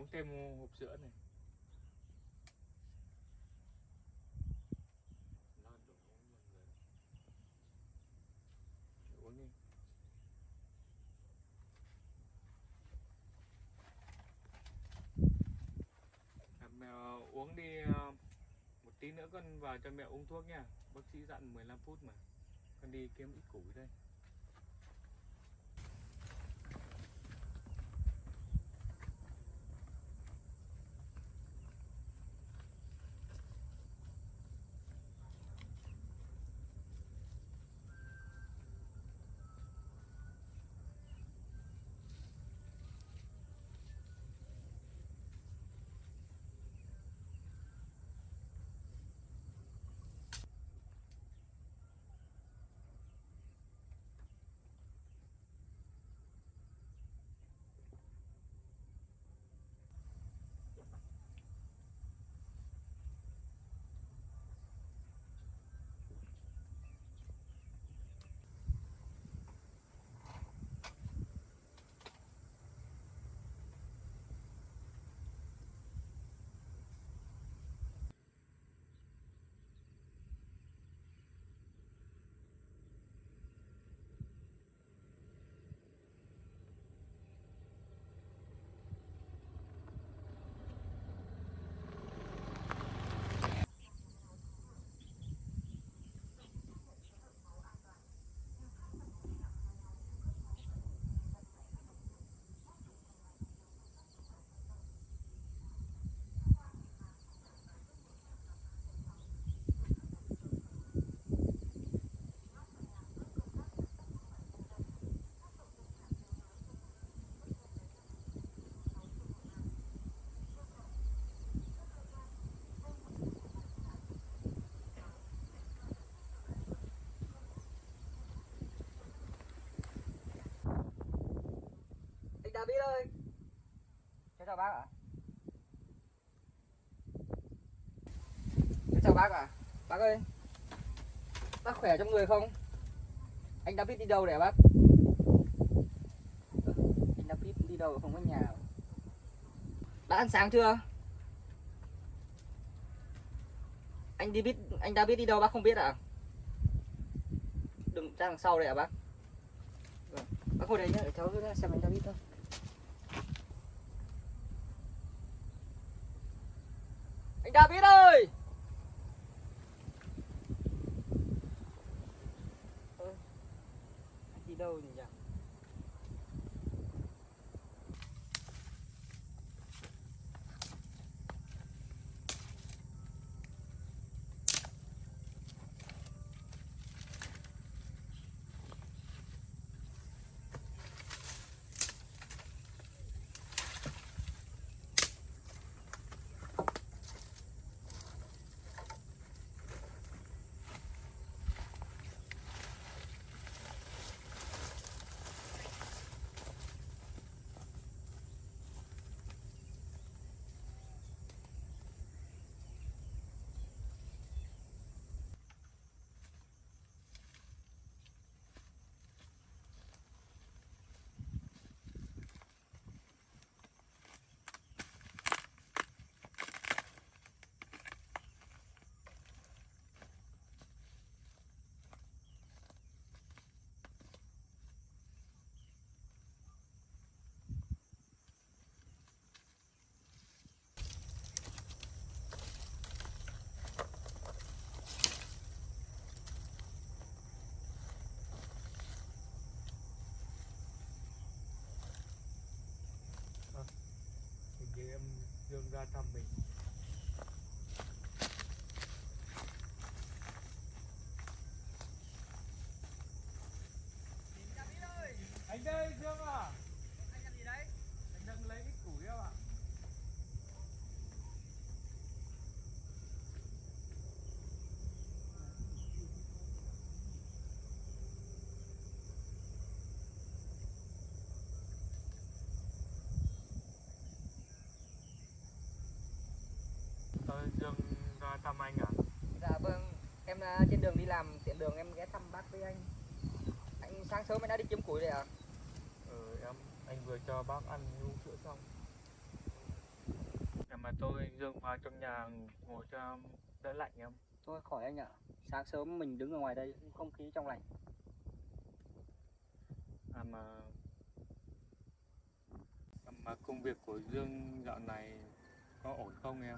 uống thêm hộp sữa này. Uống đi. Mẹ uống đi, một tí nữa con vào cho mẹ uống thuốc nha. Bác sĩ dặn 15 phút mà. Con đi kiếm ít củi đây. David ơi. Chào bác ạ. Chào bác ạ. Bác ơi, bác khỏe trong người không? Anh David đi đâu đấy bác? Anh David đi đâu không có nhà. Bác ăn sáng chưa? Anh David đi đâu bác không biết à? Đừng ra đằng sau đây à bác? Vâng. Bác ngồi đây nhé, để cháu xem anh David thôi. Anh David ơi! Anh đi đâu nhỉ? Thì em Dương ra thăm mình. Anh đây Dương à? Anh làm gì đấy? Anh đang lấy ít củi em ạ. Dương ra thăm anh à? Dạ vâng, em trên đường đi làm, tiện đường em ghé thăm bác với anh. Anh sáng sớm anh đã đi kiếm củi rồi à? Anh vừa cho bác ăn uống sữa xong. mà tôi Dương vào trong nhà ngồi cho đỡ lạnh em. Thôi khỏi anh ạ. Sáng sớm mình đứng ở ngoài đây không khí trong lành. Mà công việc của Dương dạo này có ổn không em?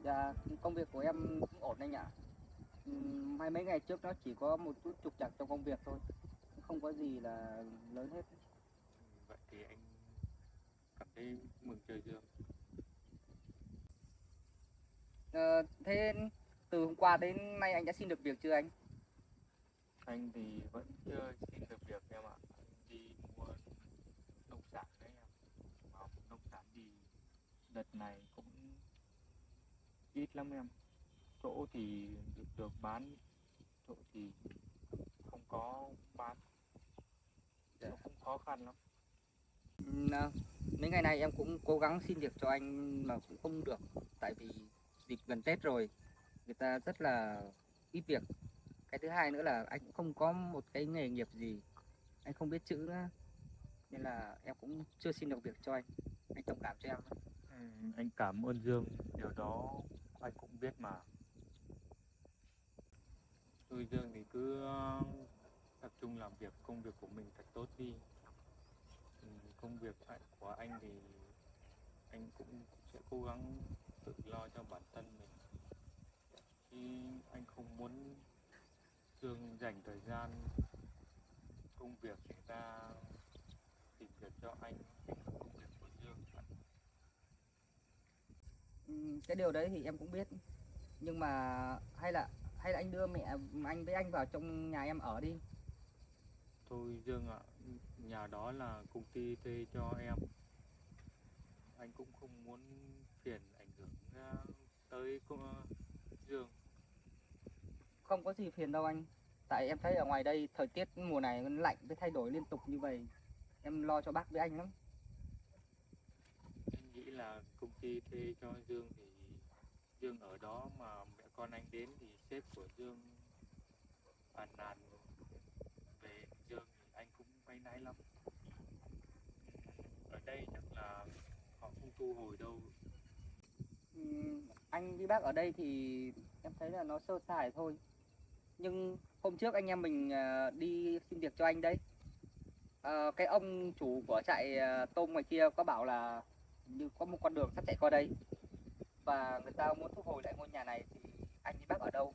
Dạ, công việc của em cũng ổn anh ạ. Mấy ngày trước nó chỉ có một chút trục trặc trong công việc thôi, không có gì là lớn hết. Vậy thì anh cảm thấy mừng cho Dương. Thế từ hôm qua đến nay anh đã xin được việc chưa anh? Anh thì vẫn chưa xin được việc em ạ. Anh đi mua nông sản đấy em. Mà nông sản thì đợt này cũng ít lắm em. Chỗ thì được bán, chỗ thì không có bán. Nó cũng khó khăn lắm. Mấy ngày này em cũng cố gắng xin việc cho anh mà cũng không được, tại vì dịp gần Tết rồi, người ta rất là ít việc. Cái thứ hai nữa là anh cũng không có một cái nghề nghiệp gì, anh không biết chữ nữa, nên là em cũng chưa xin được việc cho anh. Anh thông cảm cho em. Anh cảm ơn Dương, điều đó anh cũng biết mà. Tôi Dương thì cứ tập trung làm việc, công việc của mình thật tốt đi. Công việc của anh thì anh cũng sẽ cố gắng tự lo cho bản thân mình. Chứ anh không muốn Dương dành thời gian công việc để ra tìm việc cho anh công việc của Dương. Cái điều đấy thì em cũng biết, nhưng mà hay là anh đưa mẹ anh với anh vào trong nhà em ở đi. Thôi Dương ạ, nhà đó là công ty thuê cho em. Anh cũng không muốn phiền ảnh hưởng tới Dương. Không có gì phiền đâu anh, tại em thấy ở ngoài đây thời tiết mùa này nó lạnh với thay đổi liên tục như vậy, em lo cho bác với anh lắm. Anh nghĩ là công ty thuê cho Dương thì Dương ở đó mà mẹ con anh đến thì sếp của Dương phàn nàn về Dương thì anh cũng áy náy lắm. Ở đây chắc là họ không thu hồi đâu. Anh với bác ở đây thì em thấy là nó sơ sài thôi, nhưng hôm trước anh em mình đi xin việc cho anh đấy. Cái ông chủ của trại tôm ngoài kia có bảo là như có một con đường sắp chạy qua đây, và người ta muốn thu hồi lại ngôi nhà này, thì anh với bác ở đâu?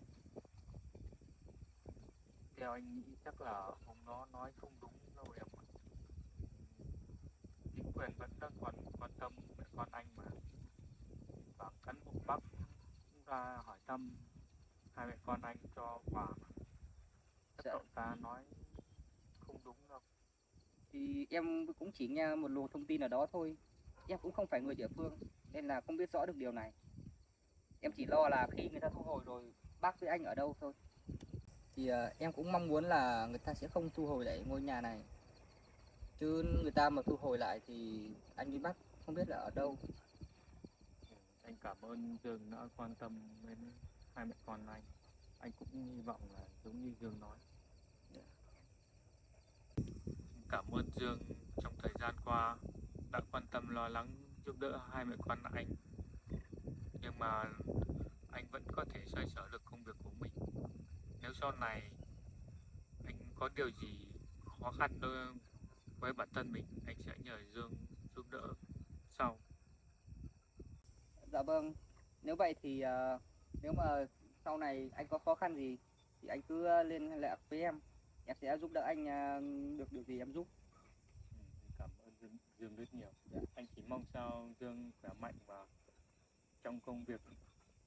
Theo anh nghĩ chắc là ông nó nói không đúng đâu em ạ. Chính quyền vẫn đang còn quan tâm mẹ con anh mà. Và cán bộ Bắc cũng ra hỏi thăm hai mẹ con anh cho quà mà. Chắc cậu ta nói không đúng đâu. Thì em cũng chỉ nghe một luồng thông tin ở đó thôi, em cũng không phải người địa phương nên là không biết rõ được điều này. Em chỉ lo là khi người ta thu hồi rồi bác với anh ở đâu thôi. Thì em cũng mong muốn là người ta sẽ không thu hồi lại ngôi nhà này, chứ người ta mà thu hồi lại thì anh với bác không biết là ở đâu. Anh cảm ơn Dương đã quan tâm đến hai mẹ con anh. Anh cũng hy vọng là giống như Dương nói. Cảm ơn Dương trong thời gian qua đã quan tâm lo lắng giúp đỡ hai mẹ con anh. Nhưng mà anh vẫn có thể xoay sở được công việc của mình. Nếu sau này anh có điều gì khó khăn với bản thân mình, anh sẽ nhờ Dương giúp đỡ sau. Dạ vâng, nếu vậy thì nếu mà sau này anh có khó khăn gì thì anh cứ liên lạc với em sẽ giúp đỡ anh được điều gì em giúp. Cảm ơn Dương rất nhiều. Anh chỉ mong sao Dương khỏe mạnh và trong công việc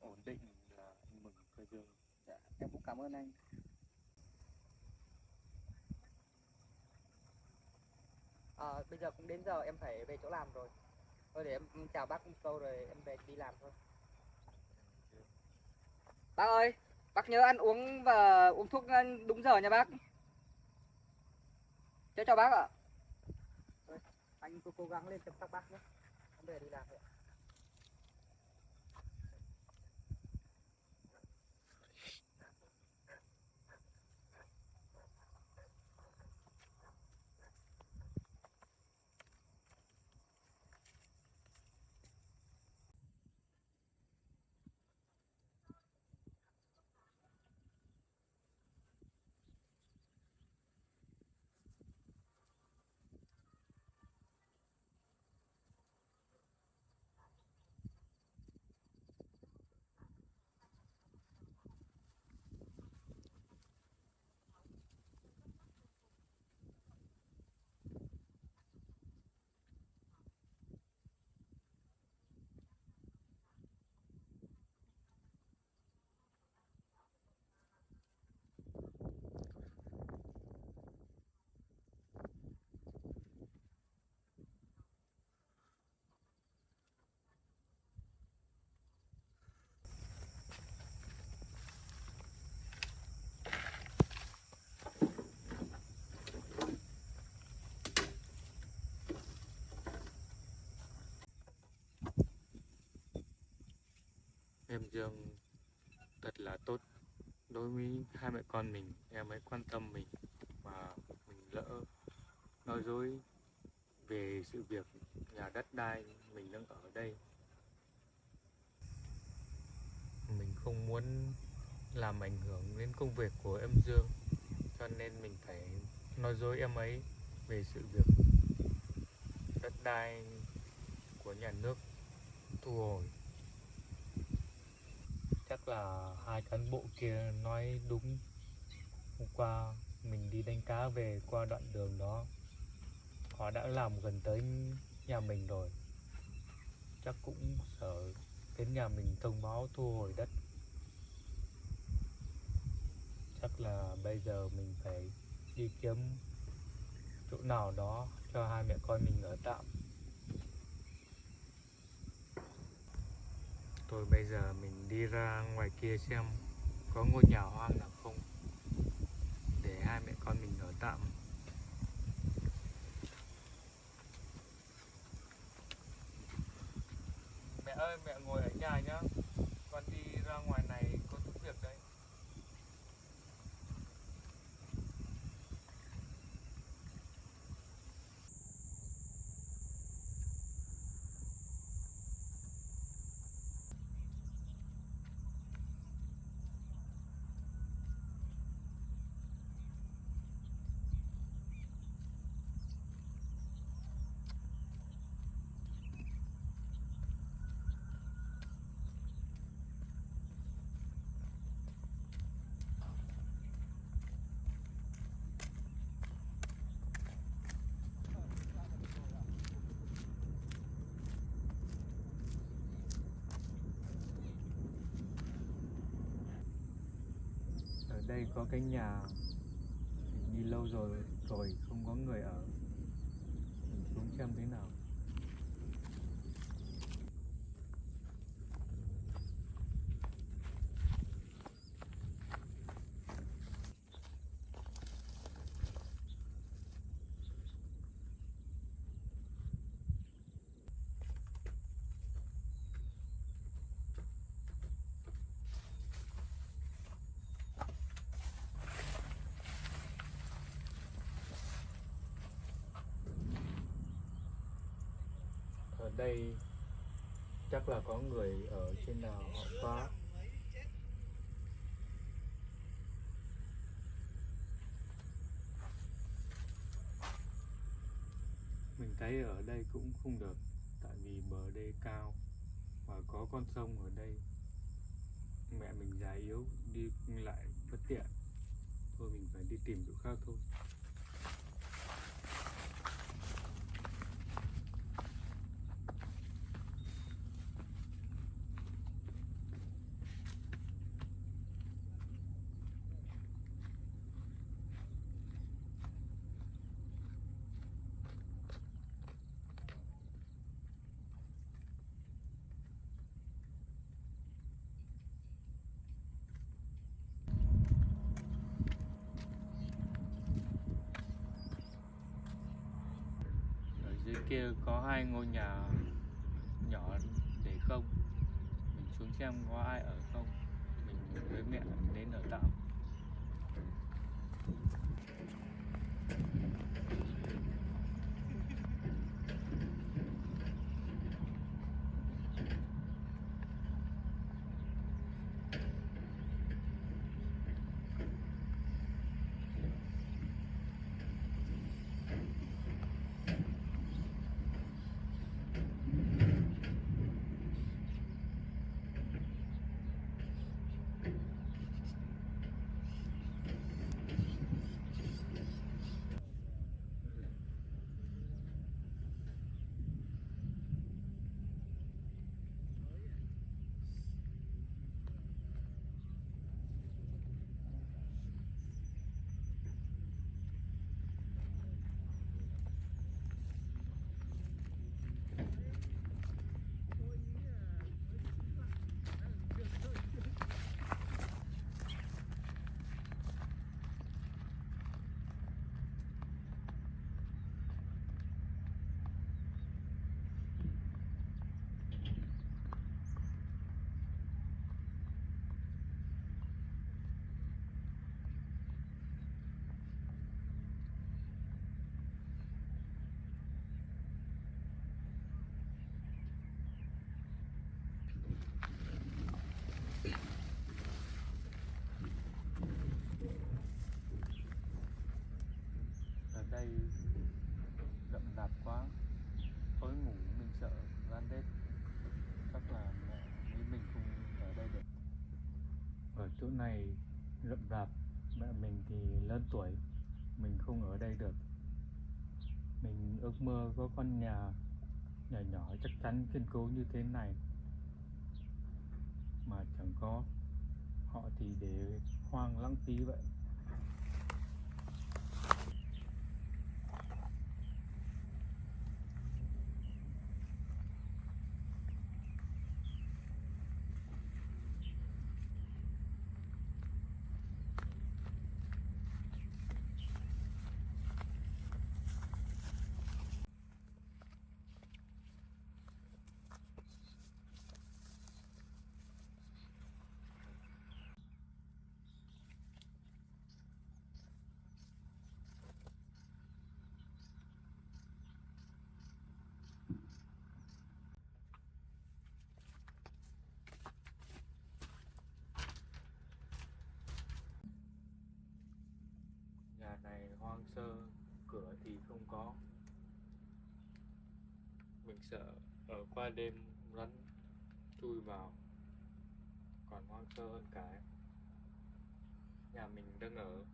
ổn định là anh mừng cho Dương. Em cũng cảm ơn anh. Bây giờ cũng đến giờ em phải về chỗ làm rồi. Thôi để em chào bác một câu rồi em về đi làm thôi. Bác ơi, bác nhớ ăn uống và uống thuốc đúng giờ nha bác. Chào bác ạ. Thôi, anh cứ cố gắng lên chăm sóc bác nhé. Em về đi làm thôi. Dương thật là tốt đối với hai mẹ con mình. Em ấy quan tâm mình mà mình lỡ nói dối về sự việc nhà đất đai mình đang ở đây. Mình không muốn làm ảnh hưởng đến công việc của em Dương, cho nên mình phải nói dối em ấy về sự việc đất đai của nhà nước thu hồi. Chắc là hai cán bộ kia nói đúng. Hôm qua mình đi đánh cá về, qua đoạn đường đó họ đã làm gần tới nhà mình rồi. Chắc cũng sợ đến nhà mình thông báo thu hồi đất. Chắc là bây giờ mình phải đi kiếm chỗ nào đó cho hai mẹ con mình ở tạm. Thôi bây giờ mình đi ra ngoài kia xem có ngôi nhà hoang nào không để hai mẹ con mình ở tạm. Mẹ ơi, mẹ ngồi ở nhà nhá. Con đi ra ngoài này có chút việc đấy. Ở đây có cái nhà hình như lâu rồi không có người ở. Mình xuống xem thế nào. Ở đây chắc là có người ở trên nào họ khóa. Mình thấy ở đây cũng không được, tại vì bờ đê cao và có con sông ở đây. Mẹ mình già yếu, đi lại bất tiện. Thôi mình phải đi tìm chỗ khác thôi. Ở dưới kia có hai ngôi nhà nhỏ để không. Mình xuống xem có ai ở không. Mình với mẹ đến ở tạm. đây rậm rạp quá, tối ngủ mình sợ van đét, chắc là mẹ nghĩ mình không ở đây được. Ở chỗ này rậm rạp, mẹ mình thì lớn tuổi, mình không ở đây được. Mình ước mơ có con nhà nhỏ nhỏ chắc chắn kiên cố như thế này, mà chẳng có, họ thì để hoang lãng phí vậy. Nhà này hoang sơ, cửa thì không có. Mình sợ ở qua đêm rắn chui vào, còn hoang sơ hơn cả nhà mình đang ở.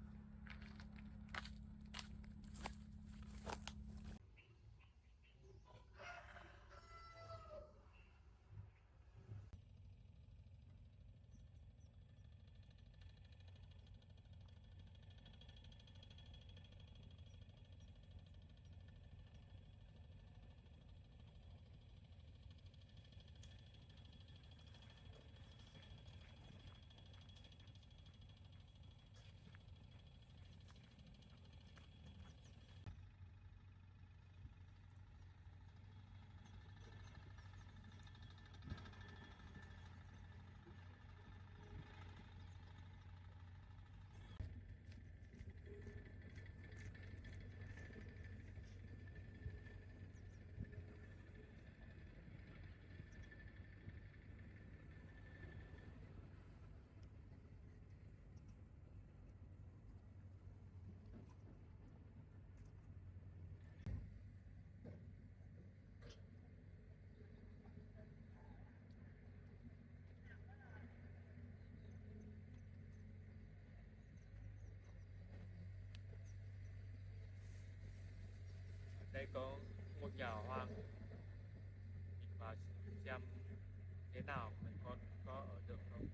Đây có một nhà hoang, mình vào xem thế nào, mình có ở được không.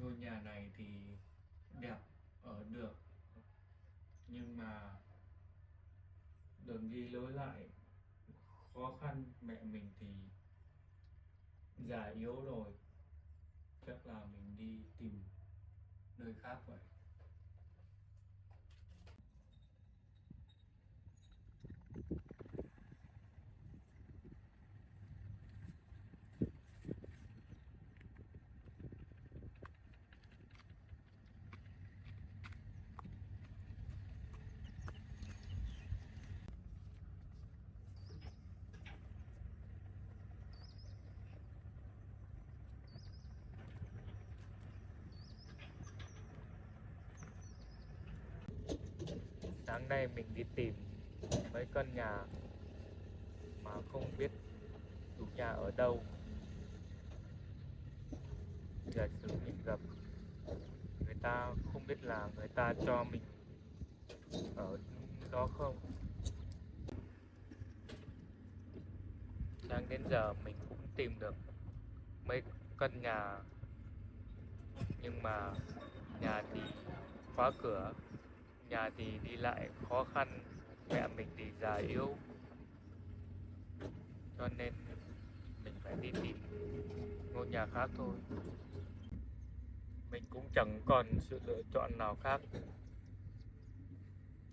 Ngôi nhà này thì đẹp, ở được, nhưng mà đường đi lối lại khó khăn. Mẹ mình thì già yếu rồi, chắc là mình đi tìm nơi khác vậy. Sáng nay mình đi tìm mấy căn nhà mà không biết chủ nhà ở đâu. Giả sử mình gặp người ta, không biết là người ta cho mình ở đó không. Sáng đến giờ mình cũng tìm được mấy căn nhà, nhưng mà nhà thì khóa cửa, nhà thì đi lại khó khăn, mẹ mình thì già yếu, cho nên mình phải đi tìm ngôi nhà khác thôi. mình cũng chẳng còn sự lựa chọn nào khác.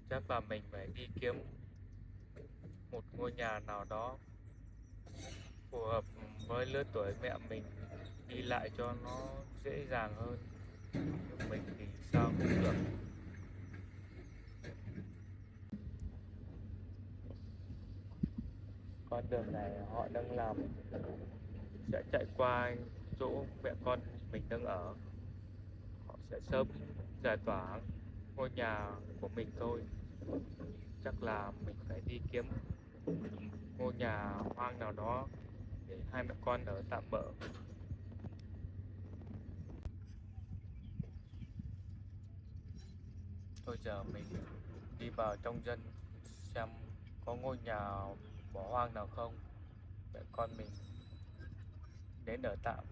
Chắc là mình phải đi kiếm một ngôi nhà nào đó phù hợp với lứa tuổi mẹ mình, đi lại cho nó dễ dàng hơn. Nhưng mình thì sao cũng được. Con đường này họ đang làm sẽ chạy qua chỗ mẹ con mình đang ở. Họ sẽ sớm giải tỏa ngôi nhà của mình thôi. Chắc là mình phải đi kiếm ngôi nhà hoang nào đó để hai mẹ con ở tạm bợ. Thôi giờ mình đi vào trong dân xem có ngôi nhà bỏ hoang nào không, mẹ con mình đến ở tạm.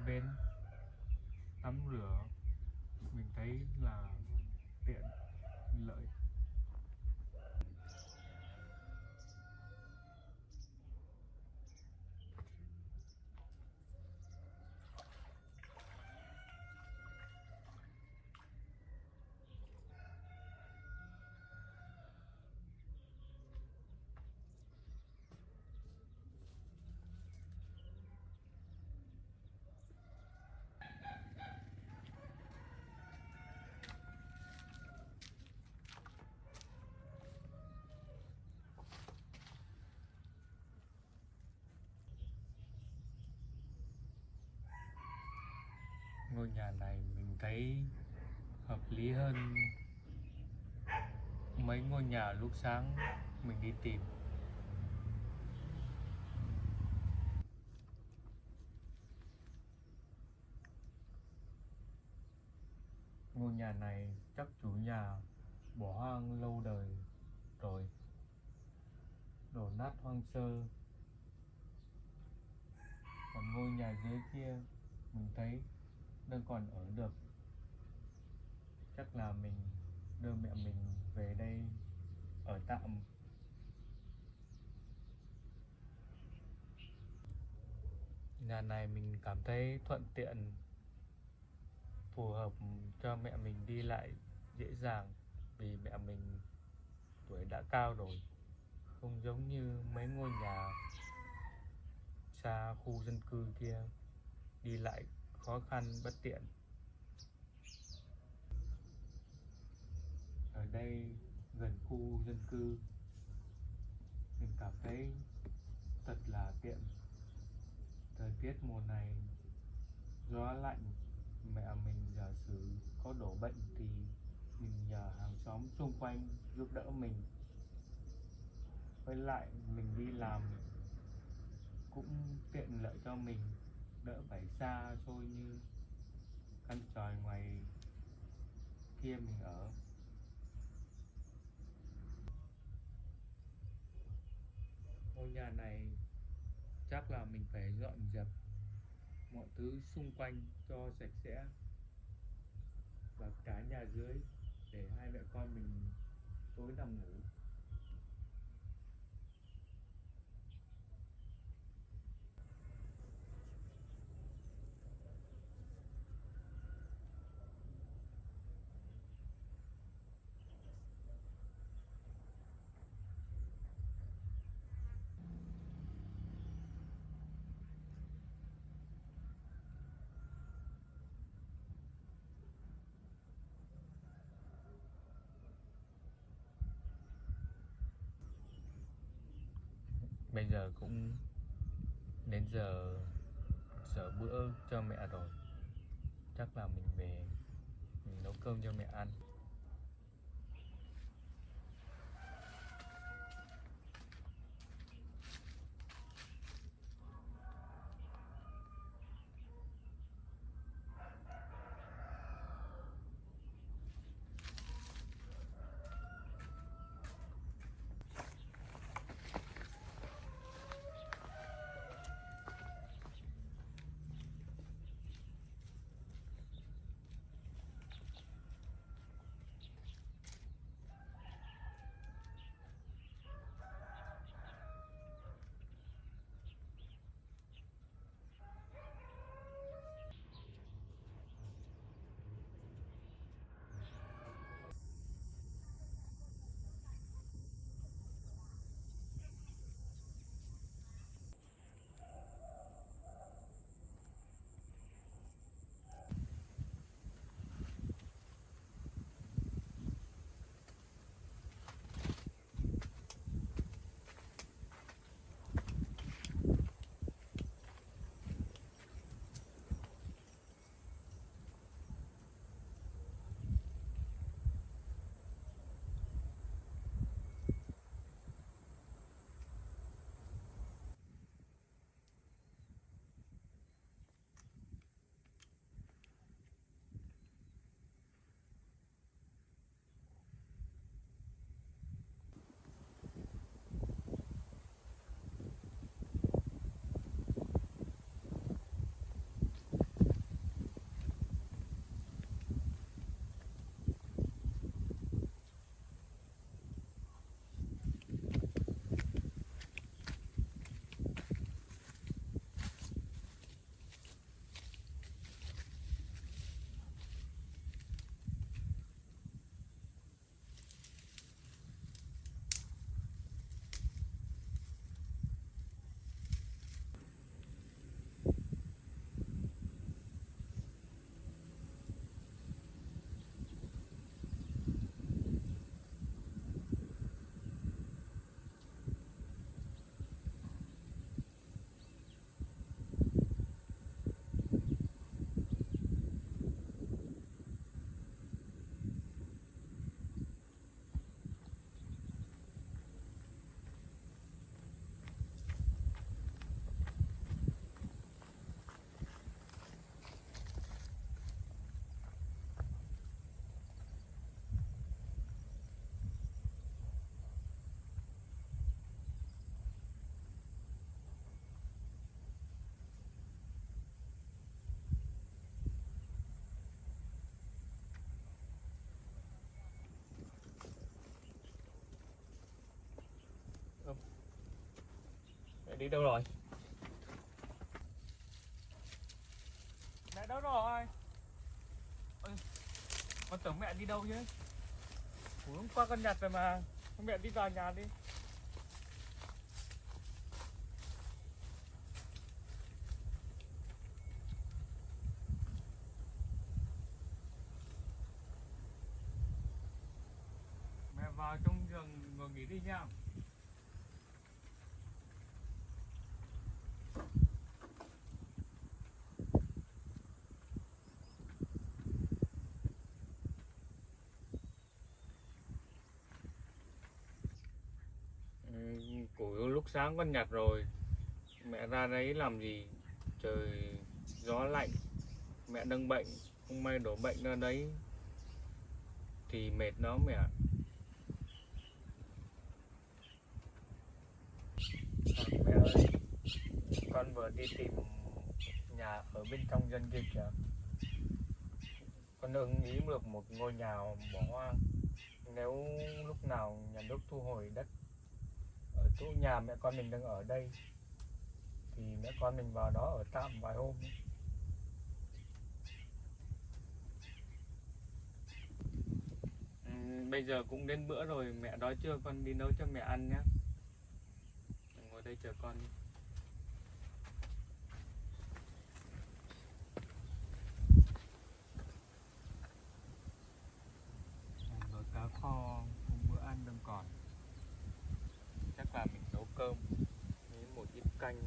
bên tắm rửa, mình thấy là tiện lợi. Ngôi nhà này mình thấy hợp lý hơn mấy ngôi nhà lúc sáng mình đi tìm. Ngôi nhà này chắc chủ nhà bỏ hoang lâu đời rồi, đổ nát hoang sơ. Còn ngôi nhà dưới kia mình thấy đang còn ở được. Chắc là mình đưa mẹ mình về đây ở tạm. Nhà này mình cảm thấy thuận tiện, phù hợp cho mẹ mình đi lại dễ dàng, vì mẹ mình tuổi đã cao rồi, không giống như mấy ngôi nhà xa khu dân cư kia đi lại khó khăn bất tiện. Ở đây gần khu dân cư, mình cảm thấy thật là tiện. Thời tiết mùa này gió lạnh, mẹ mình giả sử có đổ bệnh thì mình nhờ hàng xóm xung quanh giúp đỡ mình. Với lại mình đi làm cũng tiện lợi cho mình, đỡ phải xa xôi như căn tròi ngoài kia mình ở. Ngôi nhà này chắc là mình phải dọn dẹp mọi thứ xung quanh cho sạch sẽ, và cả nhà dưới để hai mẹ con mình tối nằm ngủ. Bây giờ cũng đến giờ dở bữa cho mẹ rồi. Chắc là mình về mình nấu cơm cho mẹ ăn. đi đâu rồi? Mẹ đâu rồi? Ôi, con tưởng mẹ đi đâu chứ? Hôm qua con nhặt rồi mà. Mẹ đi vào nhà đi. Mẹ vào trong giường ngồi nghỉ đi nha. Củ lúc sáng con nhặt rồi. Mẹ ra đấy làm gì? Trời gió lạnh, mẹ đang bệnh, không may đổ bệnh ra đấy thì mệt lắm mẹ. Mẹ ơi, con vừa đi tìm nhà ở bên trong dân kia kìa. Con ưng ý được một ngôi nhà bỏ hoang. Nếu lúc nào nhà nước thu hồi đất ở chỗ nhà mẹ con mình đang ở đây thì mẹ con mình vào đó ở tạm vài hôm. Bây giờ cũng đến bữa rồi, mẹ đói chưa? Con đi nấu cho mẹ ăn nhé. Ngồi đây chờ con đi. Nồi cá kho hôm bữa ăn đang còn. Chắc là mình nấu cơm với một ít canh.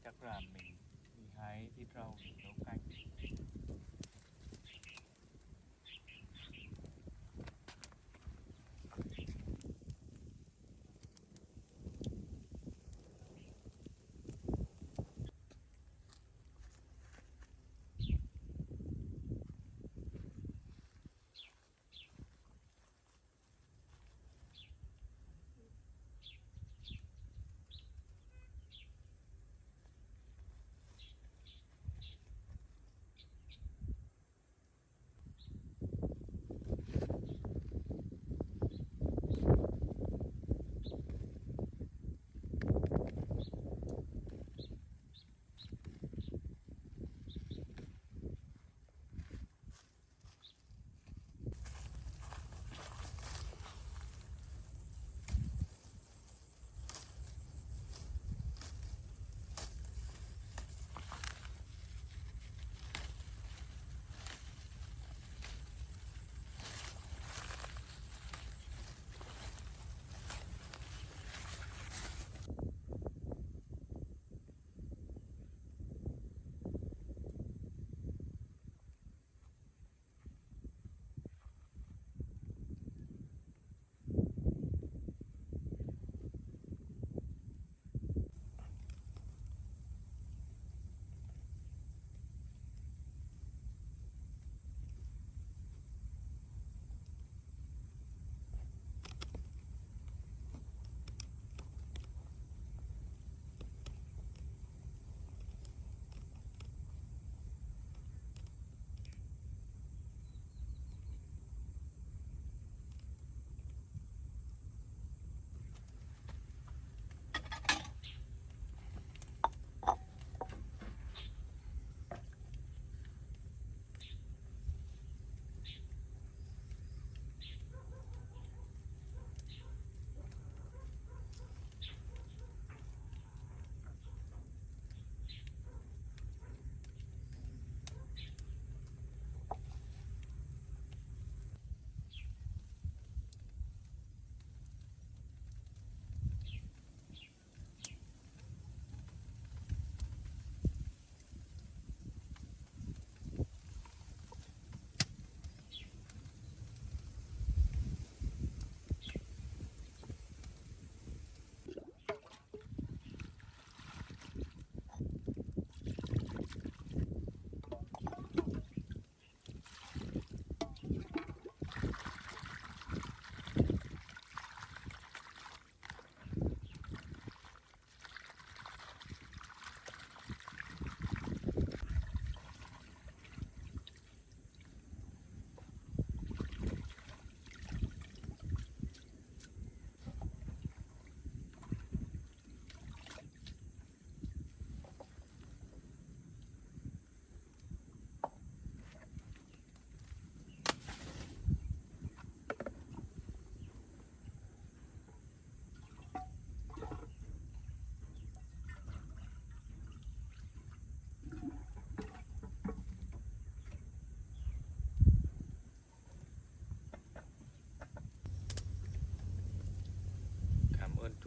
Chắc là mình đi hái ít rau để nấu canh.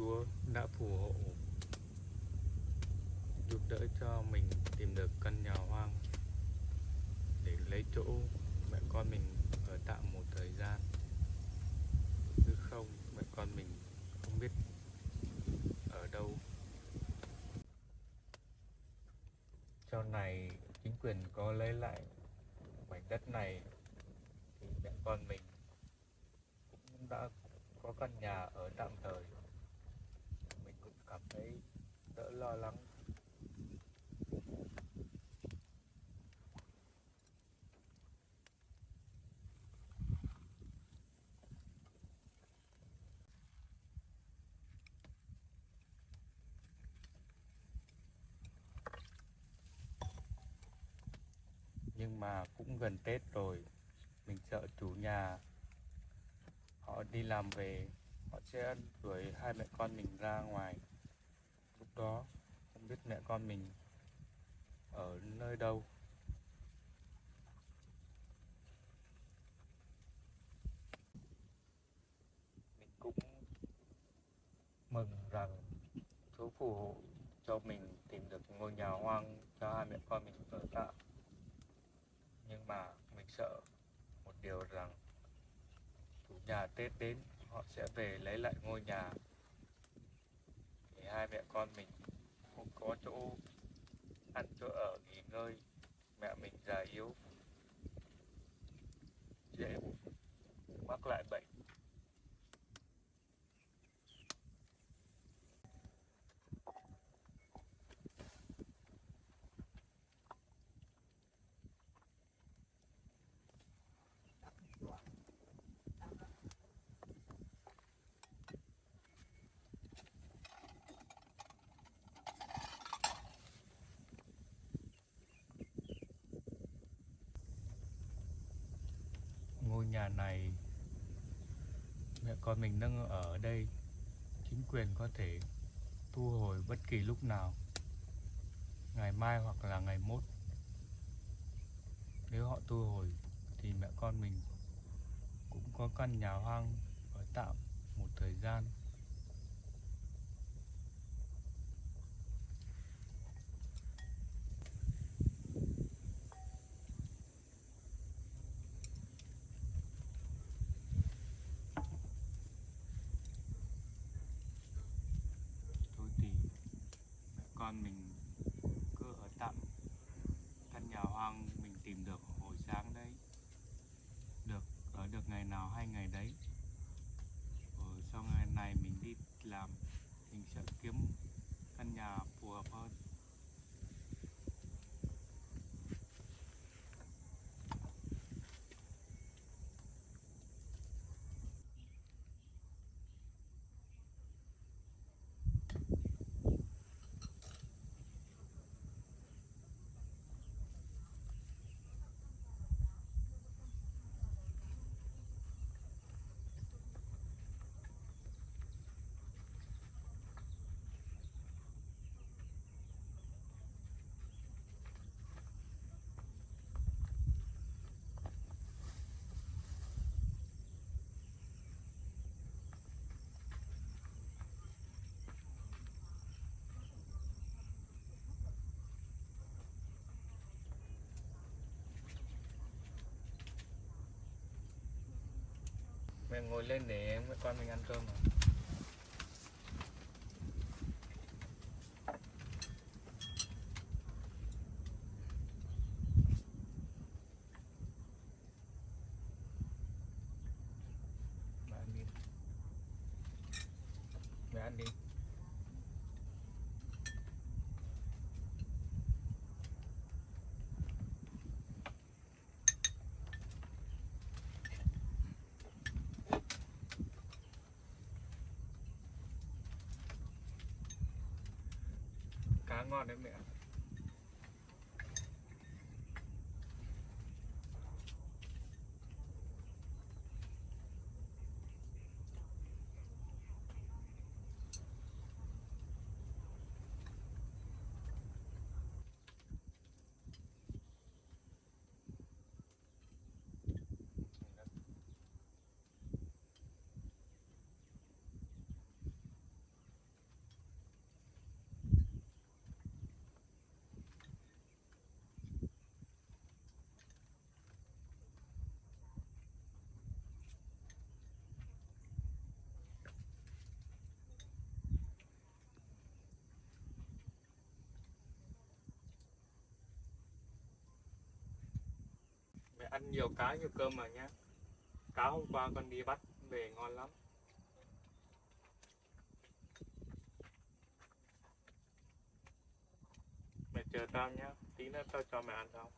Chúa đã phù hộ, giúp đỡ cho mình tìm được căn nhà hoang để lấy chỗ mẹ con mình ở tạm một thời gian. Chứ không, mẹ con mình không biết ở đâu. Sau này chính quyền có lấy lại mảnh đất này thì mẹ con mình cũng đã có căn nhà ở tạm thời. Mình cũng cảm thấy đỡ lo lắng. Nhưng mà cũng gần Tết rồi, mình sợ chủ nhà họ đi làm về, họ sẽ đuổi hai mẹ con mình ra ngoài. Lúc đó không biết mẹ con mình ở nơi đâu. Mình cũng mừng rằng Chúa phù hộ cho mình tìm được ngôi nhà hoang cho hai mẹ con mình ở tạm. Nhưng mà mình sợ một điều rằng chủ nhà Tết đến họ sẽ về lấy lại ngôi nhà thì hai mẹ con mình không có chỗ ăn chỗ ở nghỉ ngơi. Mẹ mình già yếu, dễ mắc lại bệnh. Ngôi nhà này mẹ con mình đang ở đây, chính quyền có thể thu hồi bất kỳ lúc nào, ngày mai hoặc là ngày mốt. Nếu họ thu hồi thì mẹ con mình cũng có căn nhà hoang ở tạm một thời gian. Thôi thì mẹ con mình cứ ở tạm căn nhà hoang mình tìm được hồi sáng đấy, được ở được ngày nào hay ngày đấy. Rồi sau ngày này mình đi làm, mình sẽ kiếm căn nhà phù hợp hơn. Mẹ ngồi lên để mẹ con mình ăn cơm mà. Mẹ ăn đi. Mẹ ăn đi. Cá ngon đấy mẹ. Mẹ ăn nhiều cá nhiều cơm mà nhá. Cá hôm qua con đi bắt về ngon lắm. Mẹ chờ tao nhá, tí nữa tao cho mẹ ăn không?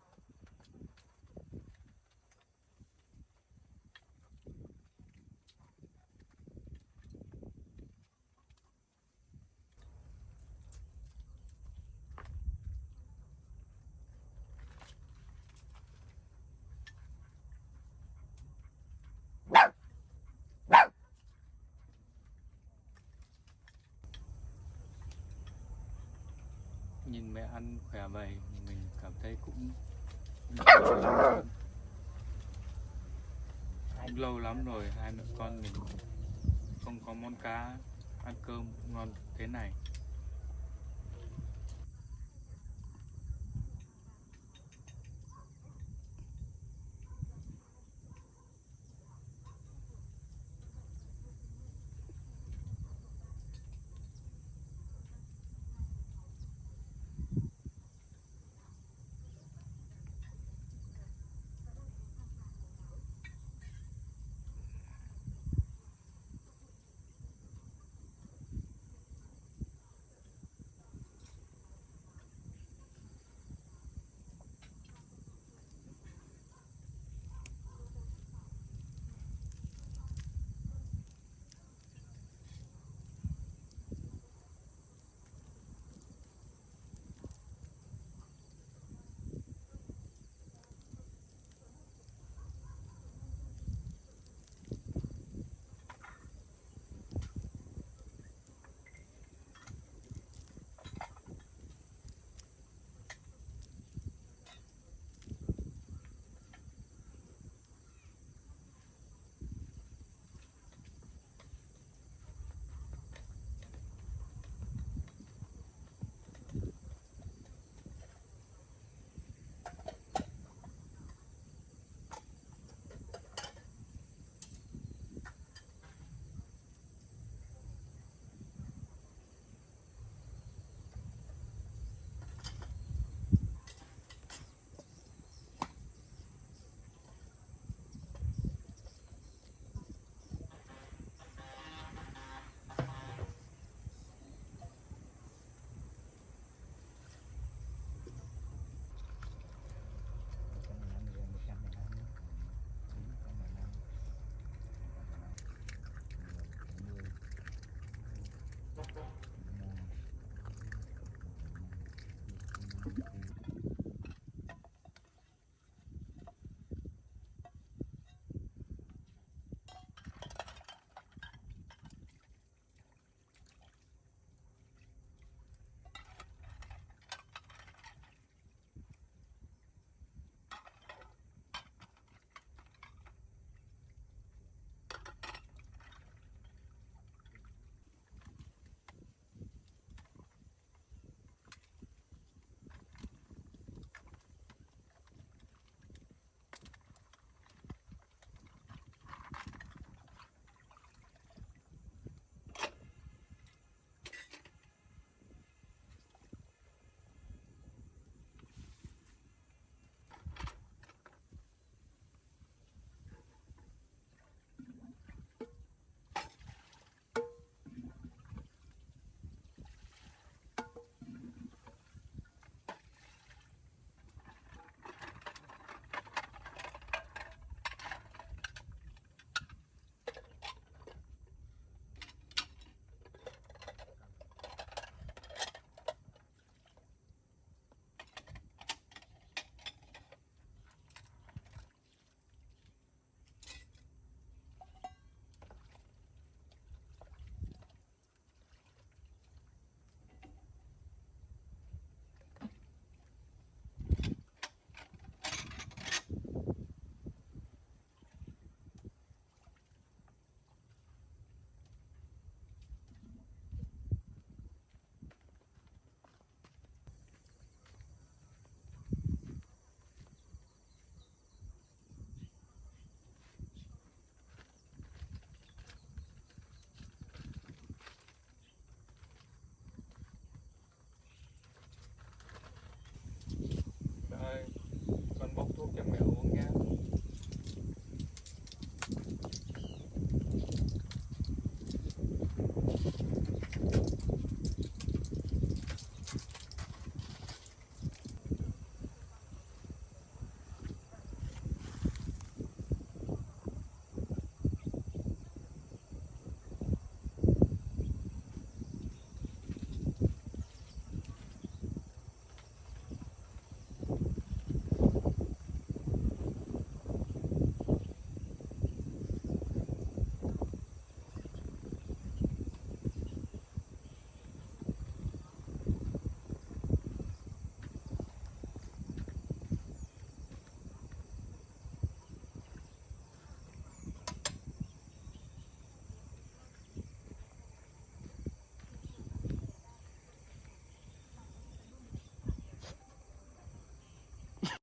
Nhìn mẹ ăn khỏe vậy mình cảm thấy cũng lâu lắm rồi hai mẹ con mình không có món cá ăn cơm ngon thế này.